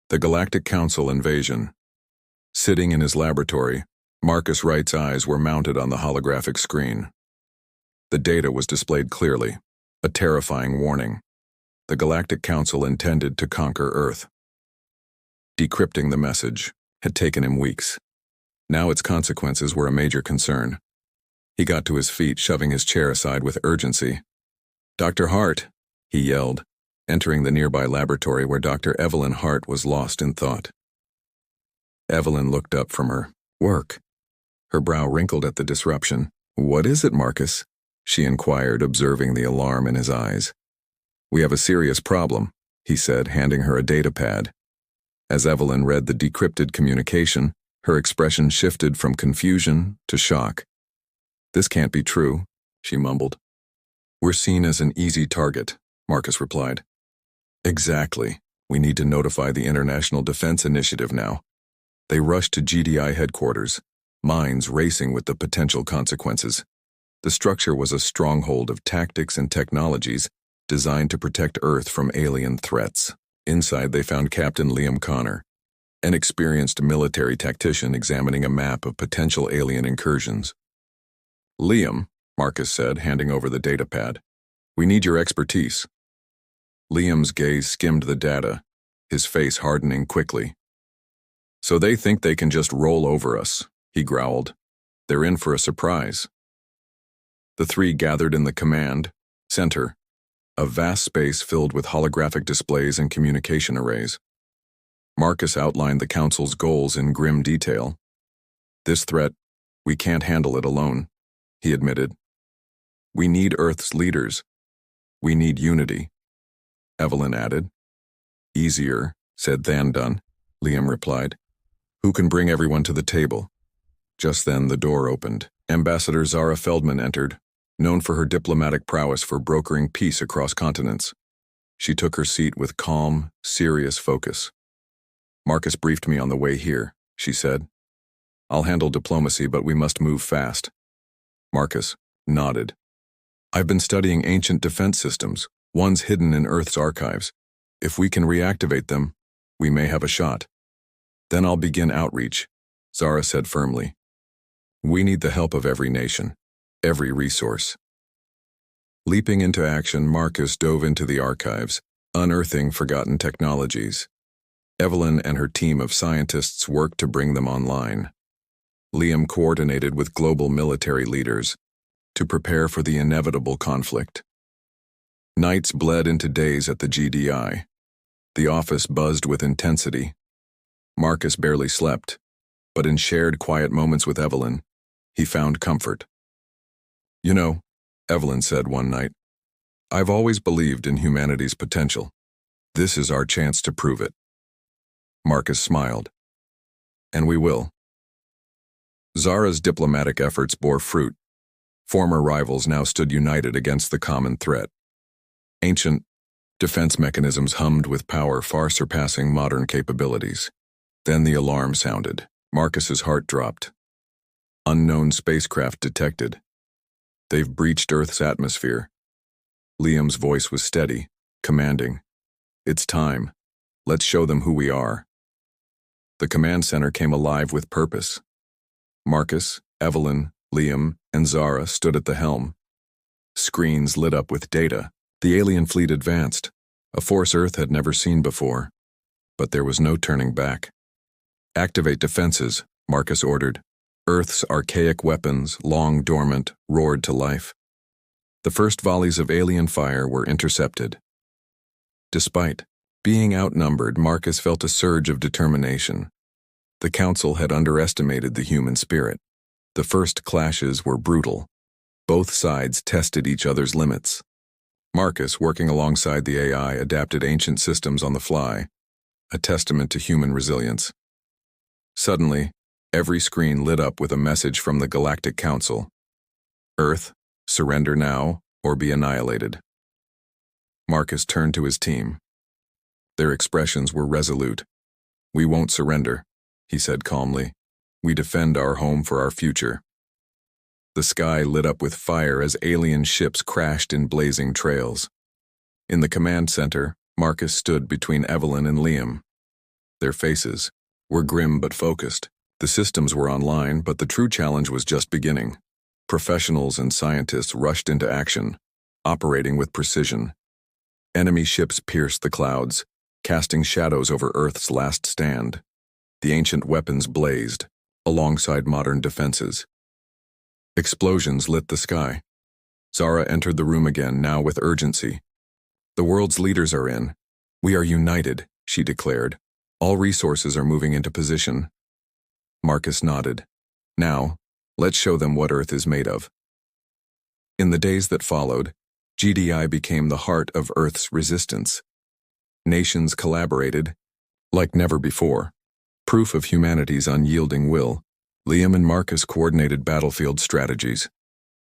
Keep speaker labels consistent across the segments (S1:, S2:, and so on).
S1: The Galactic Council invasion. Sitting in his laboratory, Marcus Wright's eyes were mounted on the holographic screen. The data was displayed clearly, a terrifying warning. The Galactic Council intended to conquer Earth. Decrypting the message had taken him weeks. Now its consequences were a major concern. He got to his feet, shoving his chair aside with urgency. "Dr. Hart," he yelled, entering the nearby laboratory where Dr. Evelyn Hart was lost in thought. Evelyn looked up from her work. Her brow wrinkled at the disruption. "What is it, Marcus?" she inquired, observing the alarm in his eyes. "We have a serious problem," he said, handing her a data pad. As Evelyn read the decrypted communication, her expression shifted from confusion to shock. "This can't be true," she mumbled. "We're seen as an easy target," Marcus replied. "Exactly. We need to notify the International Defense Initiative now." They rushed to GDI headquarters, minds racing with the potential consequences. The structure was a stronghold of tactics and technologies designed to protect Earth from alien threats. Inside, they found Captain Liam Connor, an experienced military tactician examining a map of potential alien incursions. "Liam," Marcus said, handing over the data pad, "we need your expertise." Liam's gaze skimmed the data, his face hardening quickly. "So they think they can just roll over us," he growled. "They're in for a surprise." The three gathered in the command center, a vast space filled with holographic displays and communication arrays. Marcus outlined the Council's goals in grim detail. "This threat, we can't handle it alone," he admitted. "We need Earth's leaders. We need unity," Evelyn added. "Easier," said than done, Liam replied. "Who can bring everyone to the table?" Just then the door opened. Ambassador Zara Feldman entered, known for her diplomatic prowess for brokering peace across continents. She took her seat with calm, serious focus. "Marcus briefed me on the way here," she said. "I'll handle diplomacy, but we must move fast." Marcus nodded. "I've been studying ancient defense systems, ones hidden in Earth's archives. If we can reactivate them, we may have a shot. Then I'll begin outreach," Zara said firmly. "We need the help of every nation, every resource." Leaping into action, Marcus dove into the archives, unearthing forgotten technologies. Evelyn and her team of scientists worked to bring them online. Liam coordinated with global military leaders to prepare for the inevitable conflict. Nights bled into days at the GDI. The office buzzed with intensity. Marcus barely slept, but in shared quiet moments with Evelyn, he found comfort. "You know," Evelyn said one night, "I've always believed in humanity's potential. This is our chance to prove it." Marcus smiled. "And we will." Zara's diplomatic efforts bore fruit. Former rivals now stood united against the common threat. Ancient defense mechanisms hummed with power far surpassing modern capabilities. Then the alarm sounded. Marcus's heart dropped. "Unknown spacecraft detected. They've breached Earth's atmosphere." Liam's voice was steady, commanding. "It's time. Let's show them who we are." The command center came alive with purpose. Marcus, Evelyn, Liam, and Zara stood at the helm. Screens lit up with data. The alien fleet advanced, a force Earth had never seen before. But there was no turning back. "Activate defenses," Marcus ordered. Earth's archaic weapons, long dormant, roared to life. The first volleys of alien fire were intercepted. Despite being outnumbered, Marcus felt a surge of determination. The Council had underestimated the human spirit. The first clashes were brutal. Both sides tested each other's limits. Marcus, working alongside the AI, adapted ancient systems on the fly, a testament to human resilience. Suddenly, every screen lit up with a message from the Galactic Council. "Earth, surrender now or be annihilated." Marcus turned to his team. Their expressions were resolute. "We won't surrender," he said calmly. "We defend our home for our future." The sky lit up with fire as alien ships crashed in blazing trails. In the command center, Marcus stood between Evelyn and Liam. Their faces were grim but focused. The systems were online, but the true challenge was just beginning. Professionals and scientists rushed into action, operating with precision. Enemy ships pierced the clouds, casting shadows over Earth's last stand. The ancient weapons blazed, alongside modern defenses. Explosions lit the sky. Zara entered the room again, now with urgency. "The world's leaders are in. We are united," she declared. "All resources are moving into position." Marcus nodded. "Now, let's show them what Earth is made of." In the days that followed, GDI became the heart of Earth's resistance. Nations collaborated like never before. Proof of humanity's unyielding will, Liam and Marcus coordinated battlefield strategies.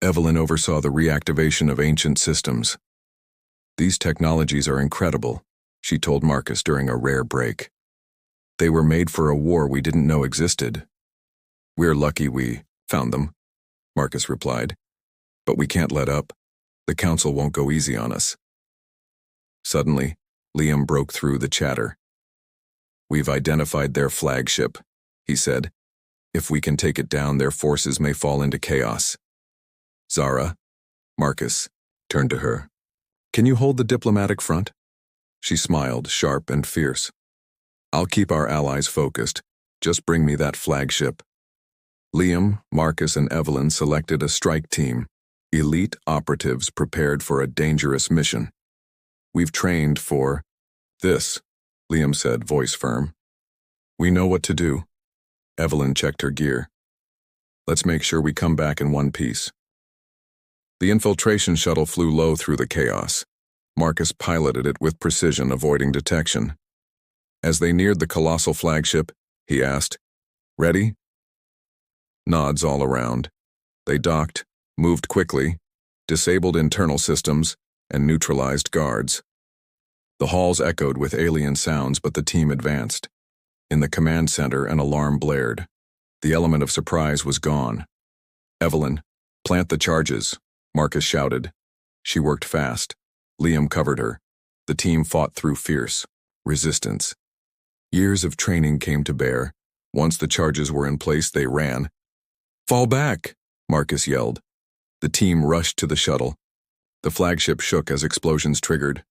S1: Evelyn oversaw the reactivation of ancient systems. "These technologies are incredible," she told Marcus during a rare break. "They were made for a war we didn't know existed." "We're lucky we found them," Marcus replied. "But we can't let up. The Council won't go easy on us." Suddenly, Liam broke through the chatter. "We've identified their flagship," he said. "If we can take it down, their forces may fall into chaos." "Zara," Marcus turned to her. "Can you hold the diplomatic front?" She smiled, sharp and fierce. "I'll keep our allies focused. Just bring me that flagship." Liam, Marcus, and Evelyn selected a strike team, elite operatives prepared for a dangerous mission. "We've trained for this," Liam said, voice firm. "We know what to do." Evelyn checked her gear. "Let's make sure we come back in one piece." The infiltration shuttle flew low through the chaos. Marcus piloted it with precision, avoiding detection. As they neared the colossal flagship, he asked, "Ready?" Nods all around. They docked, moved quickly, disabled internal systems, and neutralized guards. The halls echoed with alien sounds, but the team advanced. In the command center, an alarm blared. The element of surprise was gone. "Evelyn, plant the charges," Marcus shouted. She worked fast. Liam covered her. The team fought through fierce resistance. Years of training came to bear. Once the charges were in place, they ran. "Fall back!" Marcus yelled. The team rushed to the shuttle. The flagship shook as explosions triggered.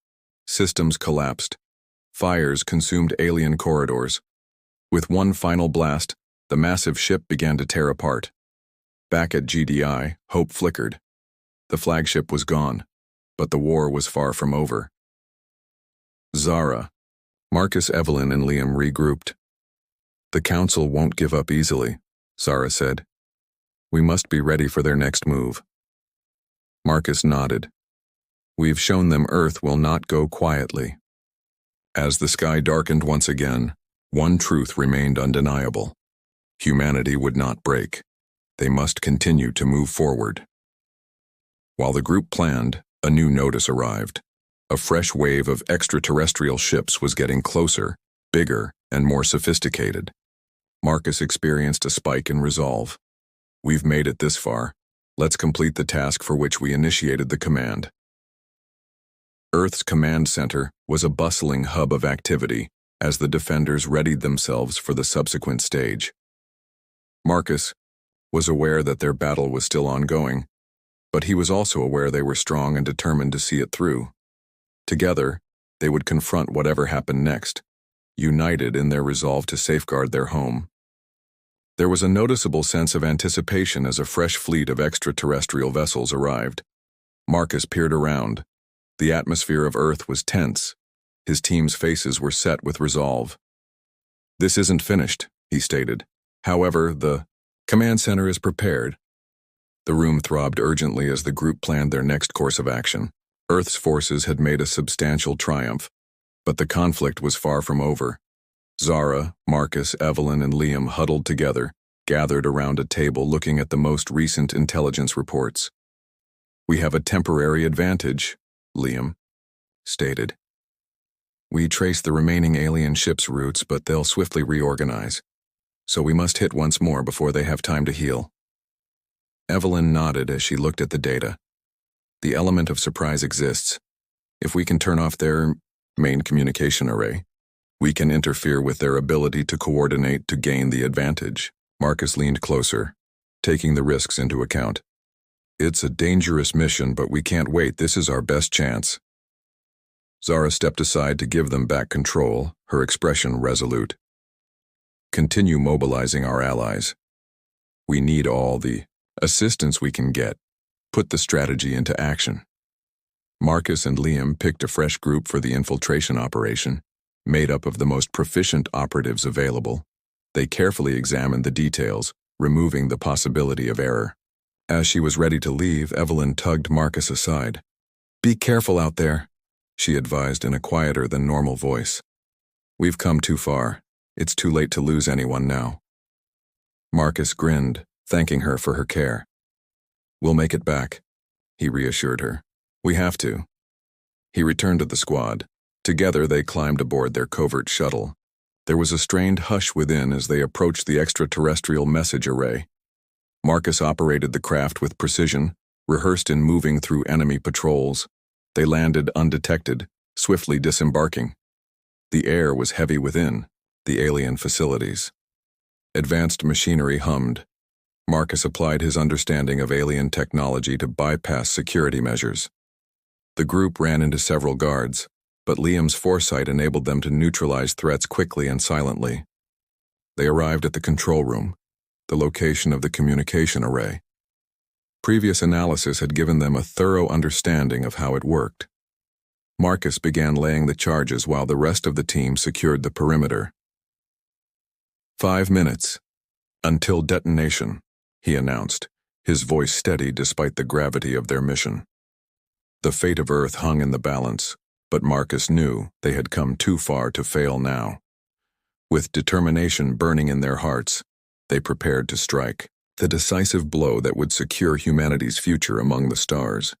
S1: Systems collapsed. Fires consumed alien corridors. With one final blast, the massive ship began to tear apart. Back at GDI, hope flickered. The flagship was gone, but the war was far from over. Zara, Marcus, Evelyn, and Liam regrouped. "The Council won't give up easily," Zara said. "We must be ready for their next move." Marcus nodded. "We've shown them Earth will not go quietly." As the sky darkened once again, one truth remained undeniable. Humanity would not break. They must continue to move forward. While the group planned, a new notice arrived. A fresh wave of extraterrestrial ships was getting closer, bigger, and more sophisticated. Marcus experienced a spike in resolve. "We've made it this far. Let's complete the task for which we initiated the command." Earth's command center was a bustling hub of activity as the defenders readied themselves for the subsequent stage. Marcus was aware that their battle was still ongoing, but he was also aware they were strong and determined to see it through. Together, they would confront whatever happened next, united in their resolve to safeguard their home. There was a noticeable sense of anticipation as a fresh fleet of extraterrestrial vessels arrived. Marcus peered around. The atmosphere of Earth was tense. His team's faces were set with resolve. "This isn't finished," he stated. "However, the command center is prepared." The room throbbed urgently as the group planned their next course of action. Earth's forces had made a substantial triumph, but the conflict was far from over. Zara, Marcus, Evelyn, and Liam huddled together, gathered around a table looking at the most recent intelligence reports. "We have a temporary advantage," Liam stated. "We trace the remaining alien ships' routes, but they'll swiftly reorganize. So we must hit once more before they have time to heal." Evelyn nodded as she looked at the data. "The element of surprise exists. If we can turn off their main communication array, We can interfere with their ability to coordinate to gain the advantage. Marcus leaned closer, taking the risks into account. It's a dangerous mission, but we can't wait. This is our best chance. Zara stepped aside to give them back control, her expression resolute. Continue mobilizing our allies. We need all the assistance we can get. Put the strategy into action. Marcus and Liam picked a fresh group for the infiltration operation, made up of the most proficient operatives available. They carefully examined the details, removing the possibility of error. As she was ready to leave, Evelyn tugged Marcus aside. "Be careful out there," she advised in a quieter than normal voice. "We've come too far. It's too late to lose anyone now." Marcus grinned, thanking her for her care. "We'll make it back," he reassured her. "We have to." He returned to the squad. Together they climbed aboard their covert shuttle. There was a strained hush within as they approached the extraterrestrial message array. Marcus operated the craft with precision, rehearsed in moving through enemy patrols. They landed undetected, swiftly disembarking. The air was heavy within the alien facilities. Advanced machinery hummed. Marcus applied his understanding of alien technology to bypass security measures. The group ran into several guards, but Liam's foresight enabled them to neutralize threats quickly and silently. They arrived at the control room, the location of the communication array. Previous analysis had given them a thorough understanding of how it worked. Marcus began laying the charges while the rest of the team secured the perimeter. 5 minutes. Until detonation, he announced, his voice steady despite the gravity of their mission. The fate of Earth hung in the balance, but Marcus knew they had come too far to fail now. With determination burning in their hearts, they prepared to strike the decisive blow that would secure humanity's future among the stars.